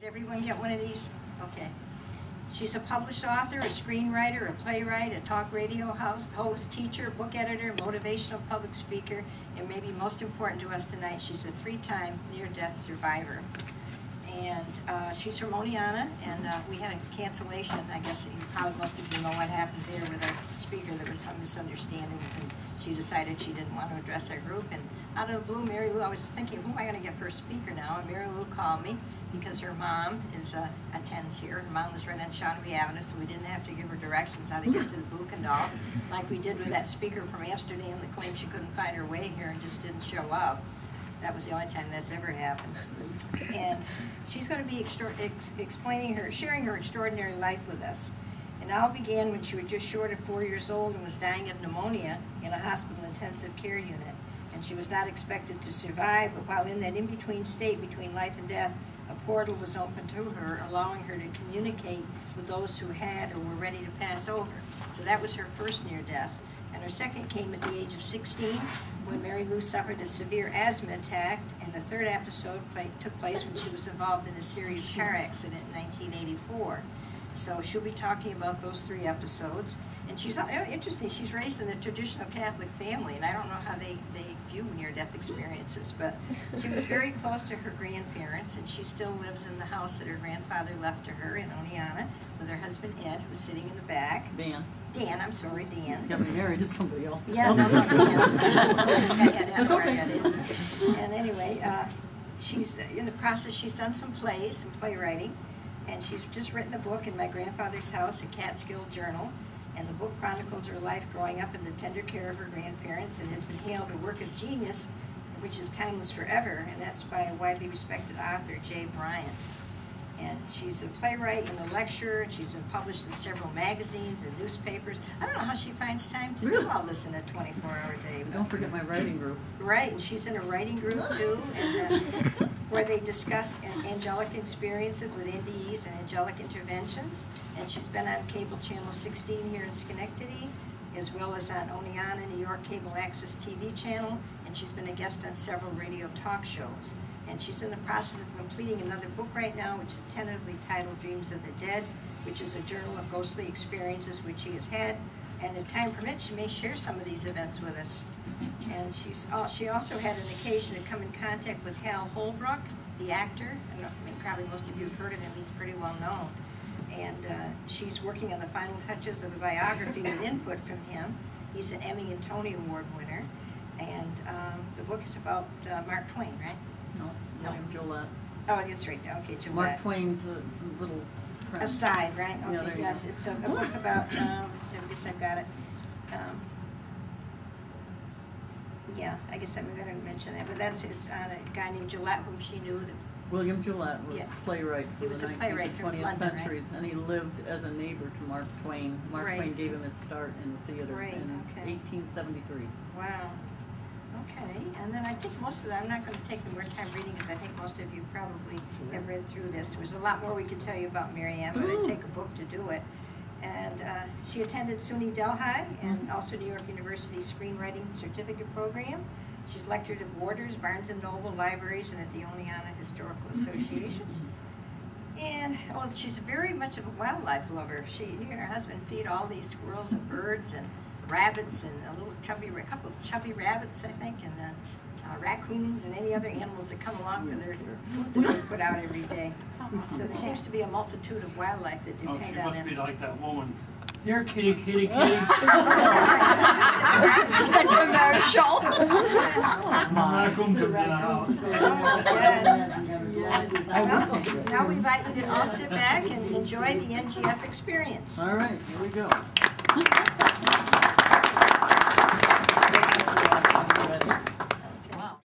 Everyone get one of these? Okay. She's a published author, a screenwriter, a playwright, a talk radio host, teacher, book editor, motivational public speaker, and maybe most important to us tonight, she's a 3-time near-death survivor. And she's from Oneonta, and we had a cancellation. I guess probably most of you know what happened there with our speaker. There was some misunderstandings, and she decided she didn't want to address our group. And out of the blue, Marilou, I was thinking, who am I going to get for a speaker now? And Marilou called me because her mom attends here. Her mom was right on Shawnee Avenue, so we didn't have to give her directions how to get to the Boekendal, like we did with that speaker from Amsterdam that claimed she couldn't find her way here and just didn't show up. That was the only time that's ever happened. And she's going to be sharing her extraordinary life with us. It all began when she was just short of 4 years old and was dying of pneumonia in a hospital intensive care unit. And she was not expected to survive, but while in that in-between state between life and death, a portal was opened to her, allowing her to communicate with those who had or were ready to pass over. So that was her first near-death. And her second came at the age of 16, when Marilou suffered a severe asthma attack, and the third episode took place when she was involved in a serious car accident in 1984. So she'll be talking about those 3 episodes. And she's interesting, she's raised in a traditional Catholic family, and I don't know how they view near-death experiences, but she was very close to her grandparents, and she still lives in the house that her grandfather left to her in Oneonta with her husband Ed, who's sitting in the back. Dan, I'm sorry, Dan. You got me married to somebody else. Yeah, no, Dan. That's okay. And anyway, she's in the process, she's done some plays and playwriting, and she's just written a book, In My Grandfather's House, a Catskill Journal, and the book chronicles her life growing up in the tender care of her grandparents and has been hailed a work of genius, which is timeless forever, and that's by a widely respected author, Jay Bryant. And she's a playwright and a lecturer, and she's been published in several magazines and newspapers. I don't know how she finds time to do all this in a 24-hour day. Don't forget my writing group. Right, and she's in a writing group too, and where they discuss angelic experiences with NDEs and angelic interventions. And she's been on cable channel 16 here in Schenectady, as well as on Oneonta, New York Cable Access TV channel, and she's been a guest on several radio talk shows. And she's in the process of completing another book right now, which is tentatively titled Dreams of the Dead, which is a journal of ghostly experiences which she has had. And if time permits, she may share some of these events with us. And she also had an occasion to come in contact with Hal Holbrook, the actor. I mean, probably most of you have heard of him. He's pretty well known. And she's working on the final touches of a biography with input from him. He's an Emmy and Tony Award winner. And the book is about Mark Twain, right? No, William Gillette. Oh, that's right. Okay, Gillette. Mark Twain's a little friend. Aside, right? Okay, Yeah, yes. It's a book about, I guess I've got it. Yeah, I guess I'm going to mention that. But it's on a guy named Gillette, whom she knew. William Gillette was a playwright He was a playwright from 20th London, centuries, right? And he lived as a neighbor to Mark Twain. Mark Twain gave him his start in the theater in 1873. Wow. Okay, and then I think most of that, I'm not going to take more time reading because I think most of you probably have read through this. There's a lot more we could tell you about Mary Ann, but I'd take a book to do it. And she attended SUNY Delhi and also New York University Screenwriting Certificate Program. She's lectured at Borders, Barnes & Noble libraries, and at the Oneonta Historical Association. And she's very much of a wildlife lover. She and her husband feed all these squirrels and birds and rabbits and a couple of chubby rabbits, I think, and raccoons and any other animals that come along for their food that they put out every day. So there seems to be a multitude of wildlife that depend on them. She must be like that woman. Here, kitty, kitty, kitty. Commercial. Raccoon comes in the house. Well, now we invite you to all sit back and enjoy the NGF experience. All right, here we go.